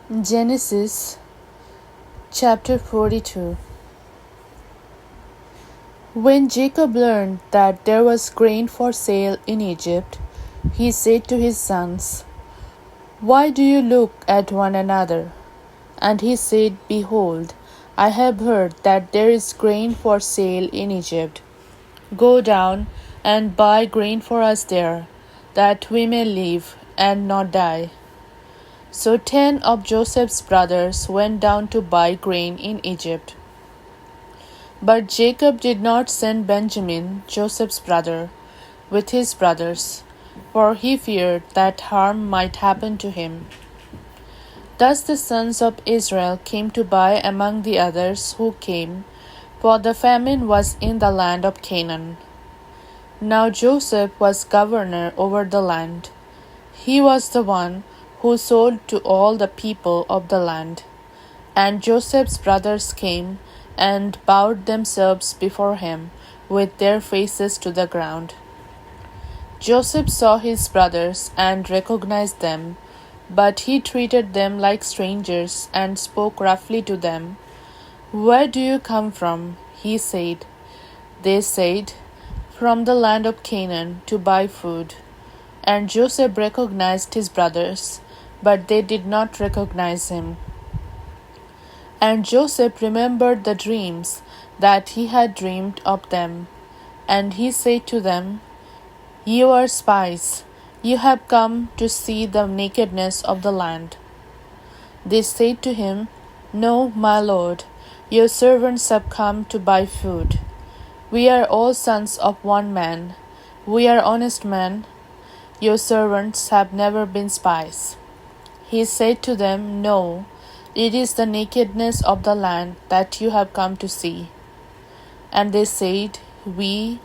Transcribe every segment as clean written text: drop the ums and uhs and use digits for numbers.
Genesis chapter 42. When Jacob learned that there was grain for sale in Egypt, he said to his sons, "Why do you look at one another?" And he said, "Behold, I have heard that there is grain for sale in Egypt. Go down and buy grain for us there, that we may live and not die." So 10 of Joseph's brothers went down to buy grain in Egypt. But Jacob did not send Benjamin, Joseph's brother, with his brothers, for he feared that harm might happen to him. Thus the sons of Israel came to buy among the others who came, for the famine was in the land of Canaan. Now Joseph was governor over the land. He was the one who sold to all the people of the land. And Joseph's brothers came and bowed themselves before him with their faces to the ground. Joseph saw his brothers and recognized them, but he treated them like strangers and spoke roughly to them. "Where do you come from?" he said. They said, "From the land of Canaan, to buy food." And Joseph recognized his brothers, but they did not recognize him. And Joseph remembered the dreams that he had dreamed of them. And he said to them, "You are spies. You have come to see the nakedness of the land." They said to him, "No, my lord, your servants have come to buy food. We are all sons of one man. We are honest men. Your servants have never been spies." He said to them, "No, it is the nakedness of the land that you have come to see." And they said, "We,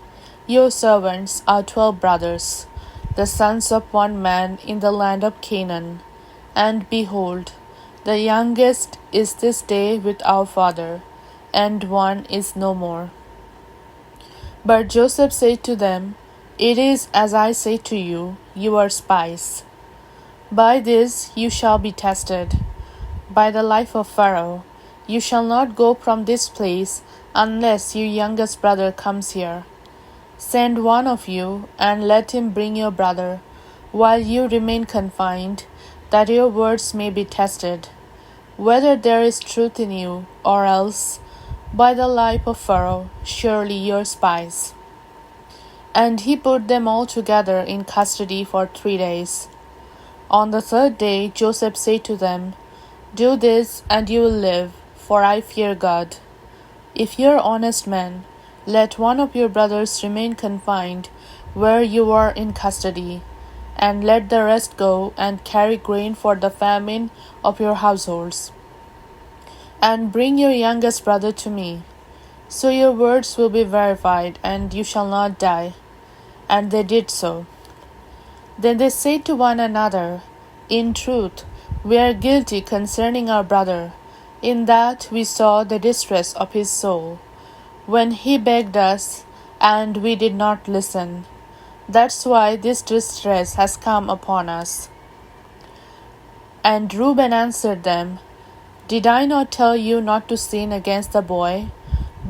your servants, are 12 brothers, the sons of one man in the land of Canaan. And behold, the youngest is this day with our father, and one is no more." But Joseph said to them, "It is as I say to you, you are spies. By this you shall be tested. By the life of Pharaoh, you shall not go from this place unless your youngest brother comes here. Send one of you, and let him bring your brother, while you remain confined, that your words may be tested, whether there is truth in you, or else, by the life of Pharaoh, surely you are spies." And he put them all together in custody for 3 days. On the 3rd day Joseph said to them, "Do this, and you will live, for I fear God. If you are honest men, let one of your brothers remain confined where you are in custody, and let the rest go and carry grain for the famine of your households. And bring your youngest brother to me, so your words will be verified, and you shall not die." And they did so. Then they said to one another, "In truth, we are guilty concerning our brother, in that we saw the distress of his soul, when he begged us, and we did not listen. That's why this distress has come upon us." And Reuben answered them, "Did I not tell you not to sin against the boy?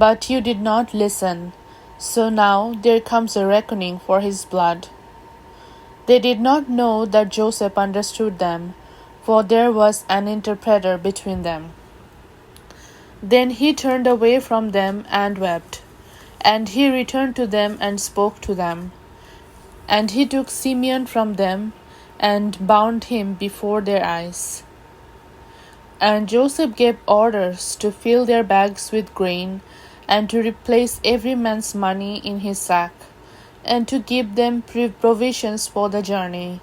But you did not listen. So now there comes a reckoning for his blood." They did not know that Joseph understood them, for there was an interpreter between them. Then he turned away from them and wept. And he returned to them and spoke to them. And he took Simeon from them and bound him before their eyes. And Joseph gave orders to fill their bags with grain, and to replace every man's money in his sack, and to give them provisions for the journey.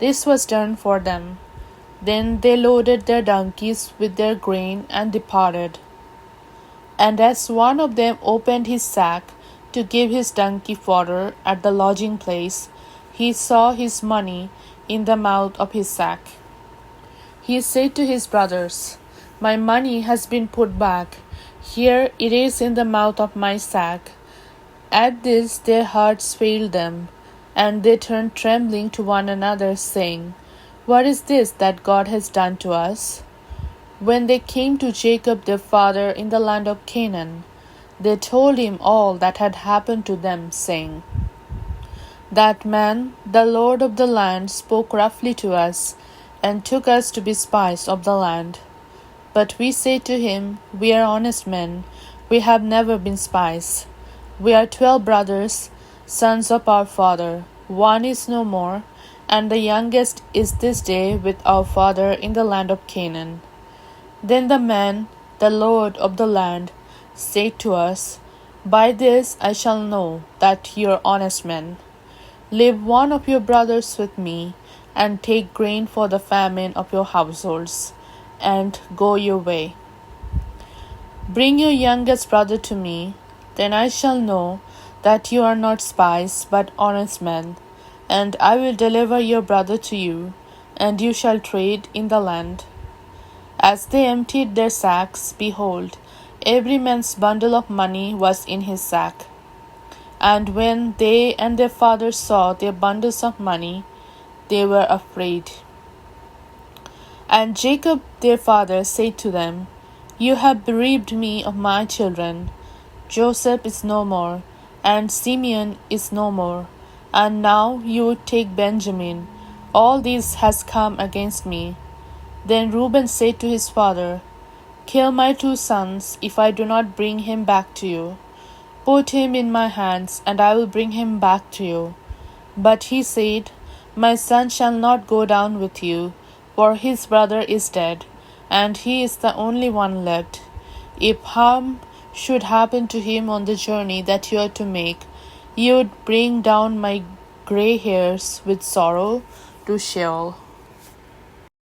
This was done for them. Then they loaded their donkeys with their grain and departed. And as one of them opened his sack to give his donkey fodder at the lodging place, he saw his money in the mouth of his sack. He said to his brothers, "My money has been put back. Here it is in the mouth of my sack." At this their hearts failed them, and they turned trembling to one another, saying, "What is this that God has done to us? When they came to Jacob their father in the land of Canaan, they told him all that had happened to them, saying, "That man, the Lord of the land, spoke roughly to us, and took us to be spies of the land. But we say to him, We are honest men, we have never been spies. We are 12 brothers, sons of our father. One is no more, and the youngest is this day with our father in the land of Canaan." Then the man, the Lord of the land, said to us, "By this I shall know that you are honest men. Leave one of your brothers with me, and take grain for the famine of your households, and go your way. Bring your youngest brother to me, then I shall know that you are not spies, but honest men, and I will deliver your brother to you, and you shall trade in the land." As they emptied their sacks, behold, every man's bundle of money was in his sack. And when they and their father saw their bundles of money, they were afraid. And Jacob their father said to them, "You have bereaved me of my children. Joseph is no more, and Simeon is no more, and now you would take Benjamin. All this has come against me." Then Reuben said to his father, "Kill my 2 sons, if I do not bring him back to you. Put him in my hands, and I will bring him back to you." But he said, "My son shall not go down with you, for his brother is dead, and he is the only one left. If harm should happen to him on the journey that you are to make, you would bring down my gray hairs with sorrow to Sheol."